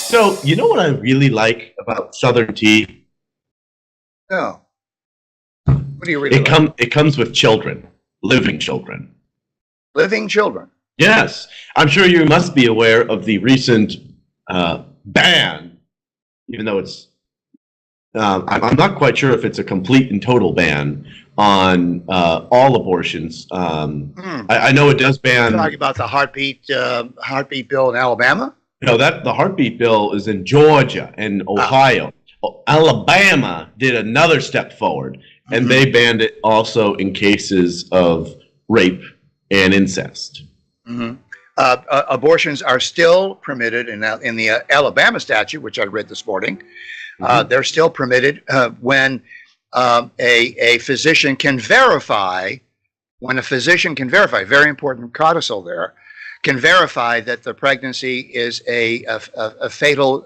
So, you know what I really like about Southern tea? No. What do you really like? It comes with children, living children. Living children. Yes, I'm sure you must be aware of the recent ban, even though it's I'm not quite sure if it's a complete and total ban on all abortions. I know it does ban. Talking about the heartbeat bill in Alabama. No, that the heartbeat bill is in Georgia and Ohio. Alabama did another step forward, and they banned it also in cases of rape and incest. Abortions are still permitted in the Alabama statute, which I read this morning. They're still permitted when a physician can verify. When a physician can verify, very important codicil there, can verify that the pregnancy is a fatal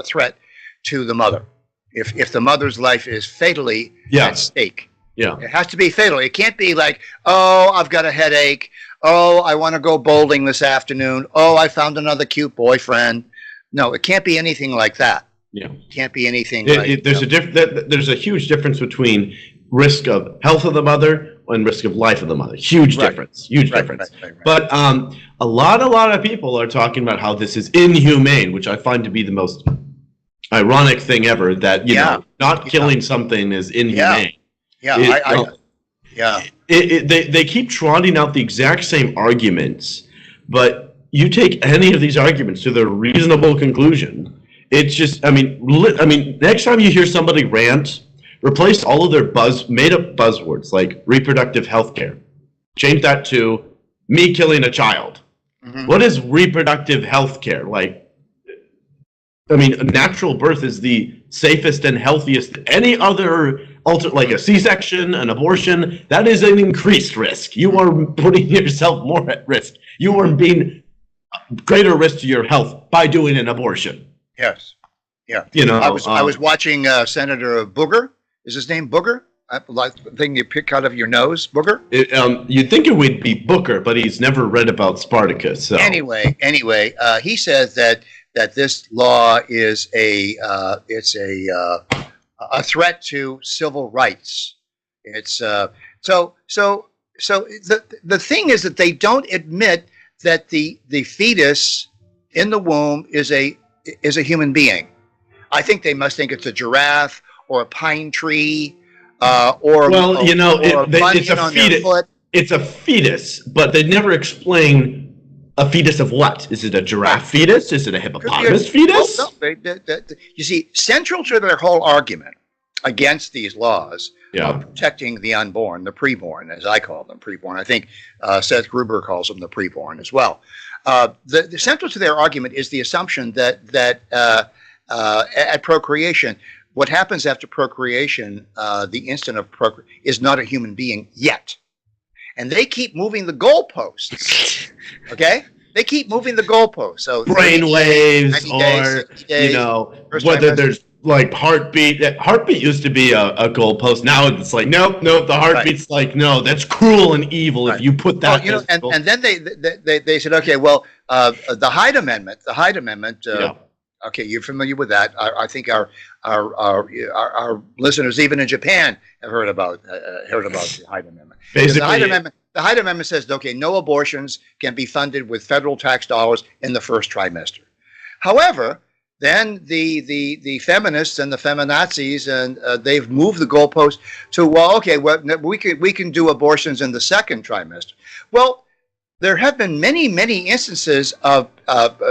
threat to the mother. If the mother's life is fatally at stake. Yeah. It has to be fatal. It can't be like, oh, I've got a headache. Oh, I want to go bowling this afternoon. Oh, I found another cute boyfriend. No, it can't be anything like that. Yeah. It can't be anything there's a huge difference between risk of health of the mother and risk of life of the mother. Huge difference. Huge difference. Right. But a lot of people are talking about how this is inhumane, which I find to be the most ironic thing ever, that you know, not killing something is inhumane. They keep trotting out the exact same arguments, but you take any of these arguments to their reasonable conclusion, it's just, I mean, next time you hear somebody rant, replace all of their made-up buzzwords like reproductive health care. Change that to me killing a child. What is reproductive health care? Like, I mean, a natural birth is the safest and healthiest. Any other like a C-section, an abortion, that is an increased risk. You are putting yourself more at risk. You are being greater risk to your health by doing an abortion. Yes. Yeah. You know, I was watching Senator Booger. Is his name Booger? Like the thing you pick out of your nose, Booger? You'd think it would be Booker, but he's never read about Spartacus. So. Anyway, he says that this law is a threat to civil rights. It's so the thing is that they don't admit that the fetus in the womb is a human being. I think they must think it's a giraffe or a pine tree, it's a fetus. It's a fetus, but they never explain a fetus of what? Is it a giraffe fetus? Is it a hippopotamus fetus? No, you see, central to their whole argument against these laws of protecting the unborn, the preborn, as I call them, preborn. I think Seth Gruber calls them the preborn as well. The central to their argument is the assumption that at procreation, what happens after procreation, the instant of procreation, is not a human being yet. And they keep moving the goalposts. Okay? They keep moving the goalposts. So brainwaves, or whether there's like heartbeat. Heartbeat used to be a goalpost. Now it's like nope. The heartbeat's like no. That's cruel and evil if you put that. And then they said, okay, well, the Hyde Amendment. Okay, you're familiar with that. I think our listeners, even in Japan, have heard about the Hyde Amendment. Basically, the Hyde Amendment says, okay, no abortions can be funded with federal tax dollars in the first trimester. However, then the feminists and the feminazis and they've moved the goalpost to we can do abortions in the second trimester. Well, there have been many instances of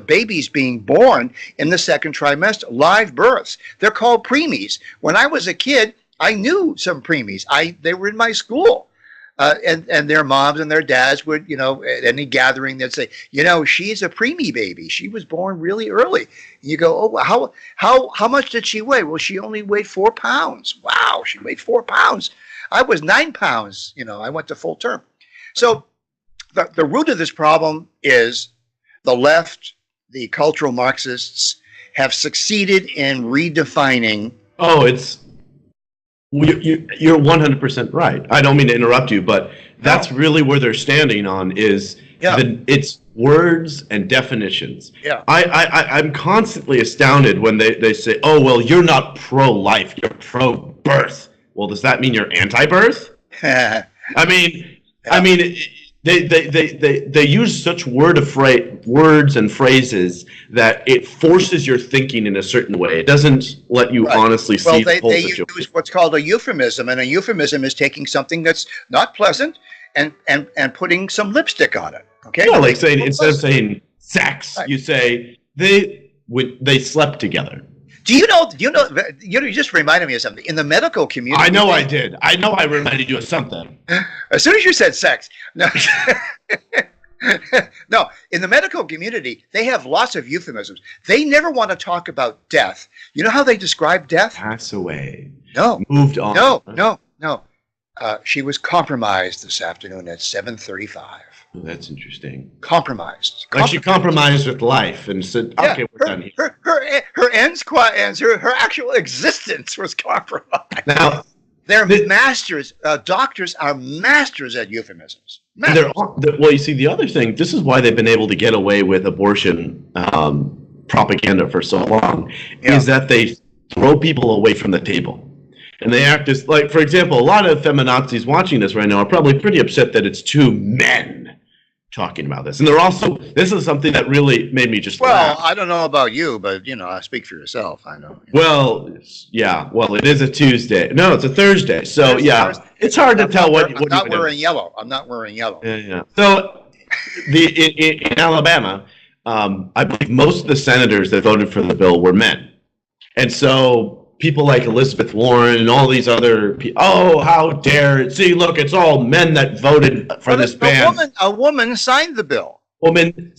babies being born in the second trimester, live births. They're called preemies. When I was a kid, I knew some preemies. They were in my school. And their moms and their dads would, at any gathering, they'd say, she's a preemie baby. She was born really early. And you go, oh, how much did she weigh? Well, she only weighed 4 pounds. Wow, she weighed 4 pounds. I was 9 pounds. I went to full term. So the root of this problem is the left, the cultural Marxists, have succeeded in redefining. Oh, you're 100% right. I don't mean to interrupt you, but that's really where they're standing on is Yeah. It's words and definitions. Yeah. I'm constantly astounded when they say, oh, well, you're not pro-life, you're pro-birth. Well, does that mean you're anti-birth? I mean, they use such words and phrases that it forces your thinking in a certain way. It doesn't let you honestly see the whole situation. They use what's called a euphemism, and a euphemism is taking something that's not pleasant and putting some lipstick on it. Okay. Yeah, like saying instead of saying sex, you say they slept together. You just reminded me of something. In the medical community, I know I did. I know I reminded you of something. As soon as you said sex, no, no. In the medical community, they have lots of euphemisms. They never want to talk about death. You know how they describe death? Pass away. No. Moved on. No. She was compromised this afternoon at 7:35. Oh, that's interesting. Compromised. Like she compromised with life and said, "Okay, we're done here." Her ends, her actual existence was compromised. Now they're masters. Doctors are masters at euphemisms. Well, you see, the other thing. This is why they've been able to get away with abortion propaganda for so long, is that they throw people away from the table. And they act as, like, for example, a lot of feminazis watching this right now are probably pretty upset that it's two men talking about this. And they're also, this is something that really made me just laugh. Well, I don't know about you, but, I speak for yourself. I know. Well, yeah. Well, it is a Tuesday. No, it's a Thursday. So, it's hard to tell what I'm not wearing yellow. I'm not wearing yellow. Yeah. So, in Alabama, I believe most of the senators that voted for the bill were men. And so people like Elizabeth Warren and all these other people, oh, how dare it. See, look, it's all men that voted for this ban. A woman signed the bill. A woman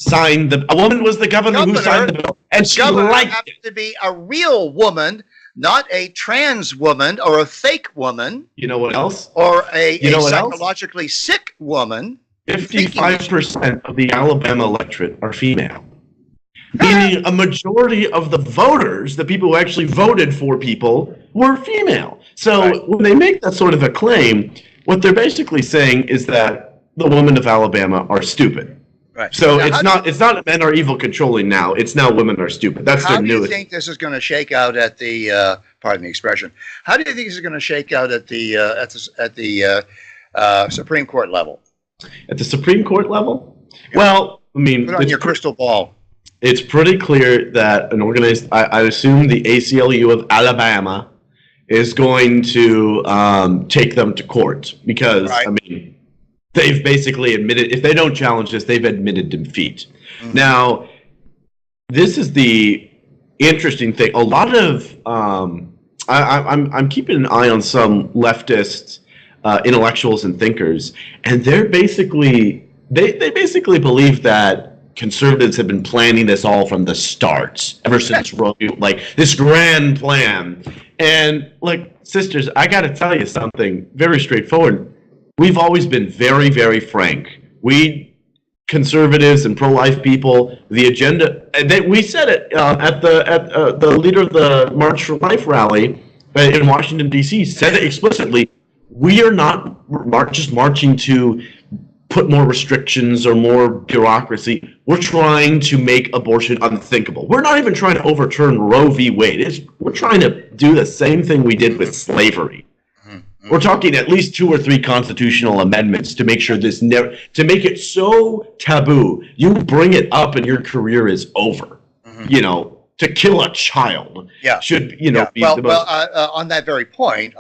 was the governor who signed the bill. And she liked it. To be a real woman, not a trans woman or a fake woman. You know what else? Or a psychologically sick woman. 55% of the Alabama electorate are female. Meaning a majority of the voters, the people who actually voted for people, were female. So when they make that sort of a claim, what they're basically saying is that the women of Alabama are stupid. Right. So now, it's not men are evil controlling now. It's now women are stupid. That's their newest. How do you think this is going to shake out at the pardon the expression? How do you think this is going to shake out at the Supreme Court level? At the Supreme Court level? Yeah. Well, I mean, put on your crystal ball. It's pretty clear that an organized, I assume the ACLU of Alabama is going to take them to court because, I mean, they've basically admitted, if they don't challenge this, they've admitted defeat. Mm-hmm. Now, this is the interesting thing. A lot of, I'm keeping an eye on some leftist intellectuals and thinkers, and they're basically, they basically believe that conservatives have been planning this all from the start, ever since Roe, like this grand plan. And like, sisters, I got to tell you something very straightforward. We've always been very, very frank. We conservatives and pro-life people, the agenda, and we said it at the leader of the March for Life rally in Washington, D.C., said it explicitly. We are not just marching to put more restrictions or more bureaucracy. We're trying to make abortion unthinkable. We're not even trying to overturn Roe v. Wade. We're trying to do the same thing we did with slavery. We're talking at least 2 or 3 constitutional amendments to make sure to make it so taboo. You bring it up and your career is over. To kill a child should, be the most. Well, on that very point,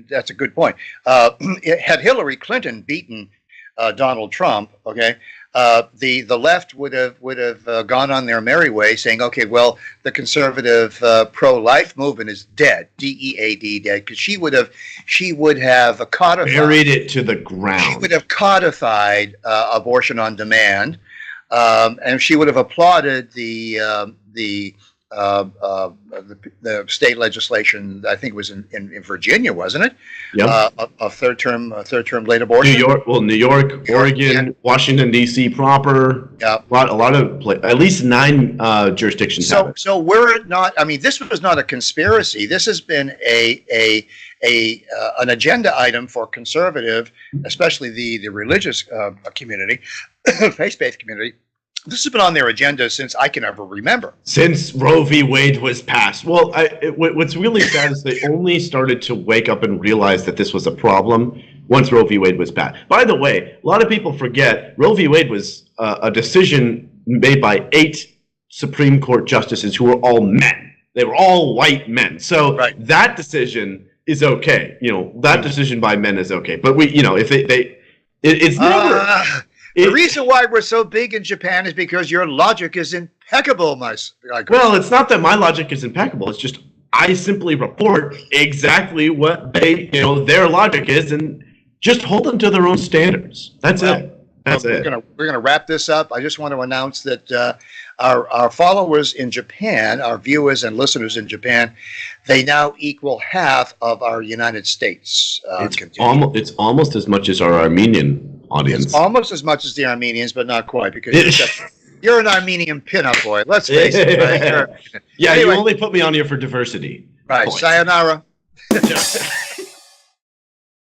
that's a good point. Had Hillary Clinton beaten Donald Trump, the left would have gone on their merry way, saying, okay, well, the conservative pro-life movement is dead, DEAD, dead, because she would have codified, buried it to the ground. She would have codified abortion on demand, and she would have applauded the state legislation. I think it was in Virginia, wasn't it? Yeah. A third term late abortion. New York, Oregon, Washington D.C. proper. Yeah. A lot of at least 9 jurisdictions. So we're not. I mean, this was not a conspiracy. This has been an agenda item for conservative, especially the religious community, faith-based community, this has been on their agenda since I can ever remember. Since Roe v. Wade was passed. Well, what's really sad is they only started to wake up and realize that this was a problem once Roe v. Wade was passed. By the way, a lot of people forget Roe v. Wade was a decision made by 8 Supreme Court justices who were all men. They were all white men. So that decision is okay. That decision by men is okay. But it's never... The reason why we're so big in Japan is because your logic is impeccable, Well, it's not that my logic is impeccable. It's just I simply report exactly what their logic is, and just hold them to their own standards. That's it. That's it. We're gonna wrap this up. I just want to announce that our followers in Japan, our viewers and listeners in Japan, they now equal half of our United States. It's almost as much as our Armenian audience. It's almost as much as the Armenians, but not quite, because you're an Armenian pinup boy. Let's face it. Right? Anyway, you only put me on here for diversity. Right. Point. Sayonara.